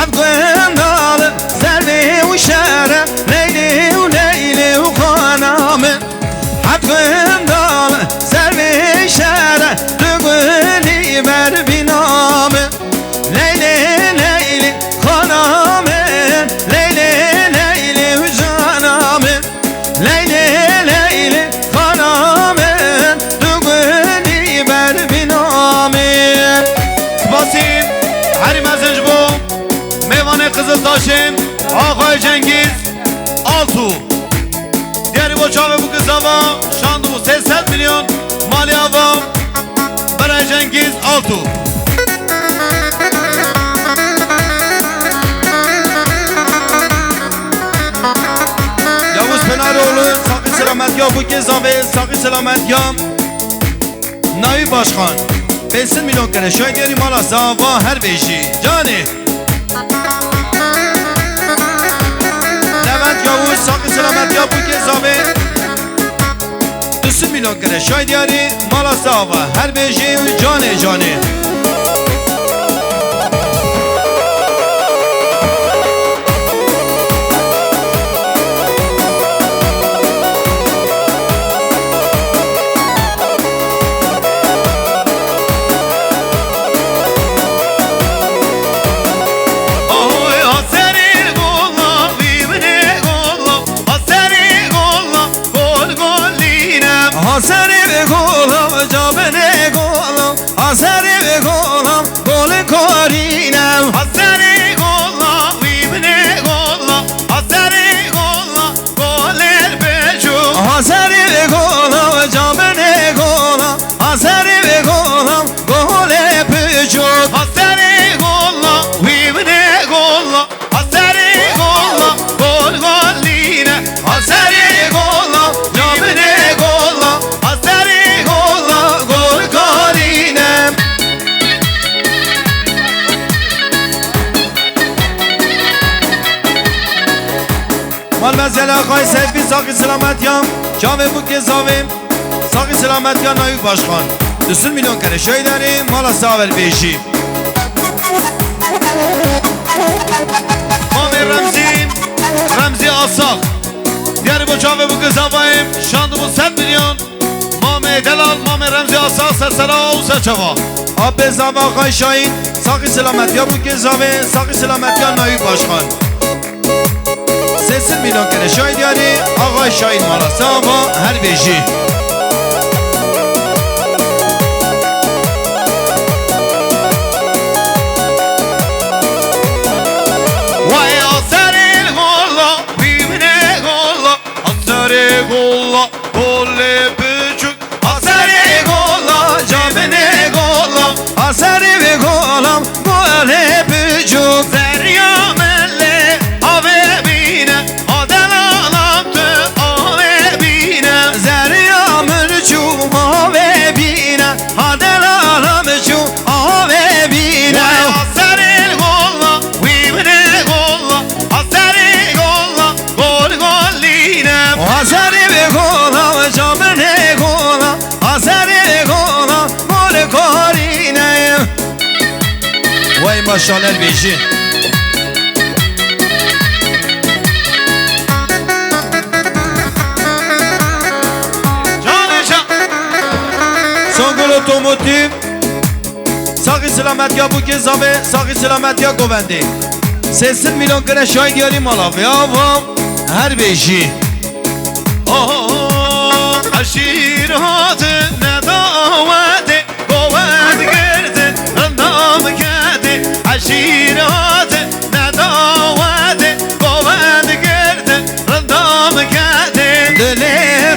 قندال زربي وشارع ليلي وليلي وخانامي قندال زربي شارع تقولي بر بنامي ليلي ليلي خانامي ليلي ليلي وجانامي ليلي ليلي خانامي تقولي بر بنامي باسیم حریم ازش بو میوان قزل داشتیم آقای جنگیز آلتو دیاری با چاوه بو کزاوا شاندو 300 میلیون مالی آوام برای جنگیز آلتو یاوز پناروğlu ساقی سلامت یا بو کزاوه ساقی سلامت یا نایی باشخان 500 میلیون کنه شاید دیاری مالا ساوا هر بیشی جانی لوند یاوز ساقی سلامت یا بو کزاوه 200 میلیون کنه شاید دیاری مالا ساوا هر بیشی جانی جانی Hasari ve golam, cabene golam, hasari ve golam, gole korinem. Hasari golla, vibne golla, hasari golla, goler becu. Hasari ve golam, cabene golam, hasari ve golam, gole pücuk. Hasari golla, vibne golla, hasari golla, gol golline. Hasari golla, cabene golla, hasari golla, gol golline. Mal mesela Akay Seyfi Saki Selamet Yan, Çave bu kezavim, Saki Selamet Yan Ayık Başkan. 200 milyon kere şeyleri mala saver beşi. Mami Remzi Asak diğer bu çave bu kız havayım şandı bu 100 milyon Mami Delal, Mami Remzi Asak sersera o seçava Abi Zava Akay Şahin, Saki Selamet Ya bu kezavim, Saki Selamet Yan Ayık Başkan. 80 milyon kere şeyleri Akay Şahin mala saver her beşi. Vay asaril golla, bimine golla, asari golla, golle büçük. Asari golla, cabine golla, Hasari ve golam, gole pücuk. zerya melle, ave bine, adel alamtı, ave bine. Zerya mürçum ave bine, hadel alamçum ave bine. Vay asaril golla, bimine golla, asari golla, gol golline. Hasari ve golam, camine golam, hasari ve golam, gole korine. Vay maşallah beşi. Canışa. Songol otomotiv, Saki Selamet Ya bu kezave, Saki Selamet Ya govendi. 80 milyon kere şahit yarim alav ya vam her beşi. Aşiratı ne daveti Govet girdin randam kedi Aşiratı ne daveti Govet girdin randam kedi Dili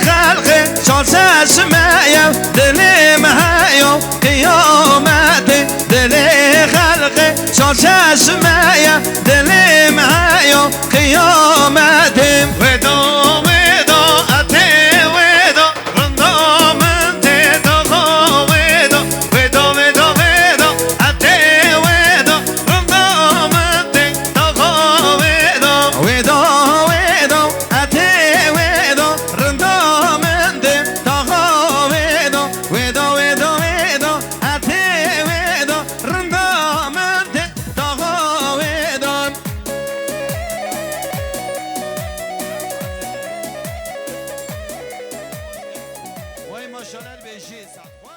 halkı çal sesmeye, dilim heyo kıyameti. Dili halkı çal sesmeye, dilim heyo kıyameti. Veda veda ate veda randamın te dağa veda Veda veda veda ate veda randamın te dağa veda Veda veda ate veda rındamende taha veda Veda veda veda ate veda rındamende taha maşalar beşi. Sat